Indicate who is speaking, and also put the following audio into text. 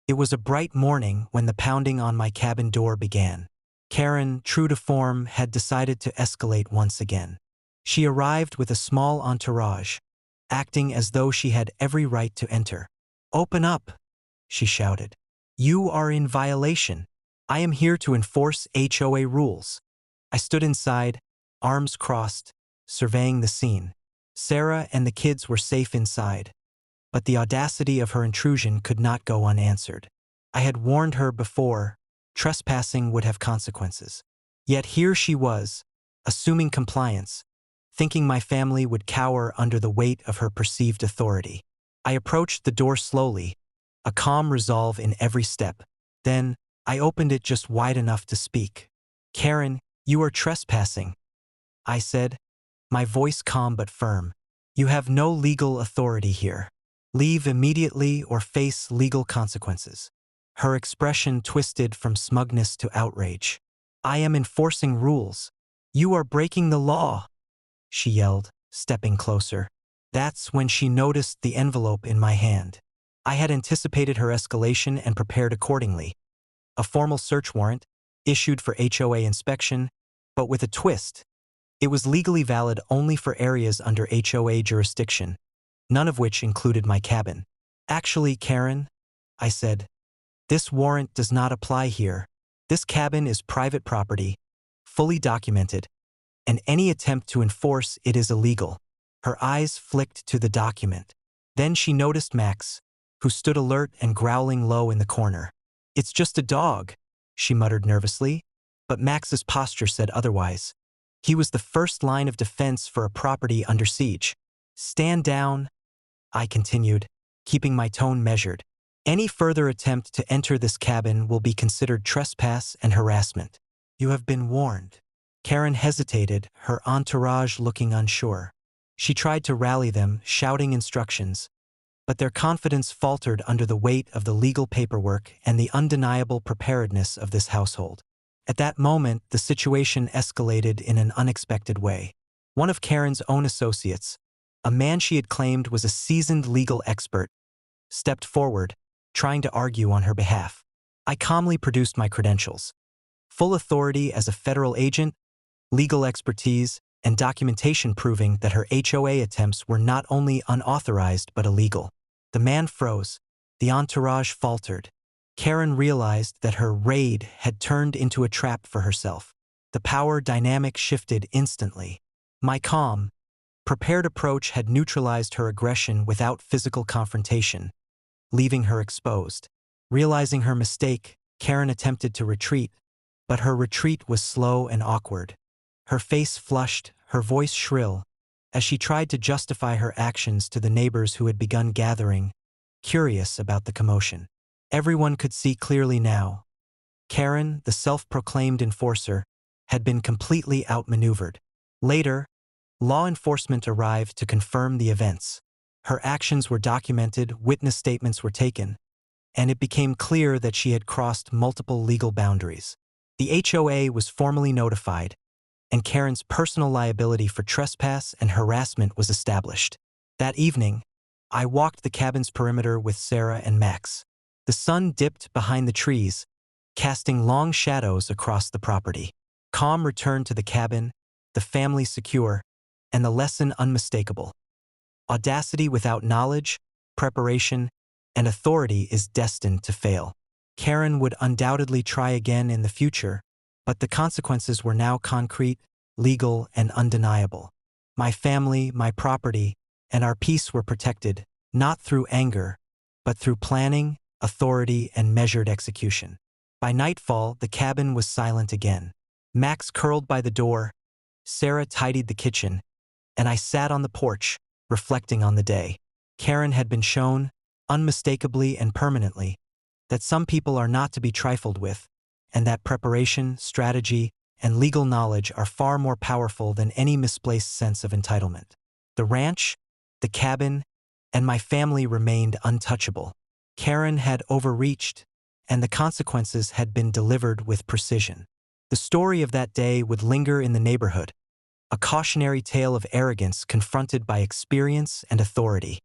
Speaker 1: It was a bright morning when the pounding on my cabin door began. Karen, true to form, had decided to escalate once again. She arrived with a small entourage, acting as though she had every right to enter. "Open up," she shouted. "You are in violation. I am here to enforce HOA rules." I stood inside, arms crossed, surveying the scene. Sarah and the kids were safe inside, but the audacity of her intrusion could not go unanswered. I had warned her before, trespassing would have consequences. Yet here she was, assuming compliance, thinking my family would cower under the weight of her perceived authority. I approached the door slowly, a calm resolve in every step. Then, I opened it just wide enough to speak. "Karen, you are trespassing," I said, my voice calm but firm. "You have no legal authority here. Leave immediately or face legal consequences." Her expression twisted from smugness to outrage. "I am enforcing rules. You are breaking the law," she yelled, stepping closer. That's when she noticed the envelope in my hand. I had anticipated her escalation and prepared accordingly. A formal search warrant, issued for HOA inspection, but with a twist. It was legally valid only for areas under HOA jurisdiction, none of which included my cabin. "Actually, Karen," I said, "this warrant does not apply here. This cabin is private property, fully documented, and any attempt to enforce it is illegal." Her eyes flicked to the document. Then she noticed Max, who stood alert and growling low in the corner. "It's just a dog," she muttered nervously, but Max's posture said otherwise. He was the first line of defense for a property under siege. "Stand down," I continued, keeping my tone measured. "Any further attempt to enter this cabin will be considered trespass and harassment. You have been warned." Karen hesitated, her entourage looking unsure. She tried to rally them, shouting instructions, but their confidence faltered under the weight of the legal paperwork and the undeniable preparedness of this household. At that moment, the situation escalated in an unexpected way. One of Karen's own associates, a man she had claimed was a seasoned legal expert, stepped forward, trying to argue on her behalf. I calmly produced my credentials. Full authority as a federal agent, legal expertise, and documentation proving that her HOA attempts were not only unauthorized but illegal. The man froze. The entourage faltered. Karen realized that her raid had turned into a trap for herself. The power dynamic shifted instantly. My calm, prepared approach had neutralized her aggression without physical confrontation, leaving her exposed. Realizing her mistake, Karen attempted to retreat, but her retreat was slow and awkward. Her face flushed, her voice shrill, as she tried to justify her actions to the neighbors who had begun gathering, curious about the commotion. Everyone could see clearly now. Karen, the self-proclaimed enforcer, had been completely outmaneuvered. Later, law enforcement arrived to confirm the events. Her actions were documented, witness statements were taken, and it became clear that she had crossed multiple legal boundaries. The HOA was formally notified, and Karen's personal liability for trespass and harassment was established. That evening, I walked the cabin's perimeter with Sarah and Max. The sun dipped behind the trees, casting long shadows across the property. Calm returned to the cabin, the family secure, and the lesson unmistakable. Audacity without knowledge, preparation, and authority is destined to fail. Karen would undoubtedly try again in the future, but the consequences were now concrete, legal, and undeniable. My family, my property, and our peace were protected, not through anger, but through planning, authority, and measured execution. By nightfall, the cabin was silent again. Max curled by the door, Sarah tidied the kitchen, and I sat on the porch, reflecting on the day. Karen had been shown, unmistakably and permanently, that some people are not to be trifled with, and that preparation, strategy, and legal knowledge are far more powerful than any misplaced sense of entitlement. The ranch, the cabin, and my family remained untouchable. Karen had overreached, and the consequences had been delivered with precision. The story of that day would linger in the neighborhood, a cautionary tale of arrogance confronted by experience and authority.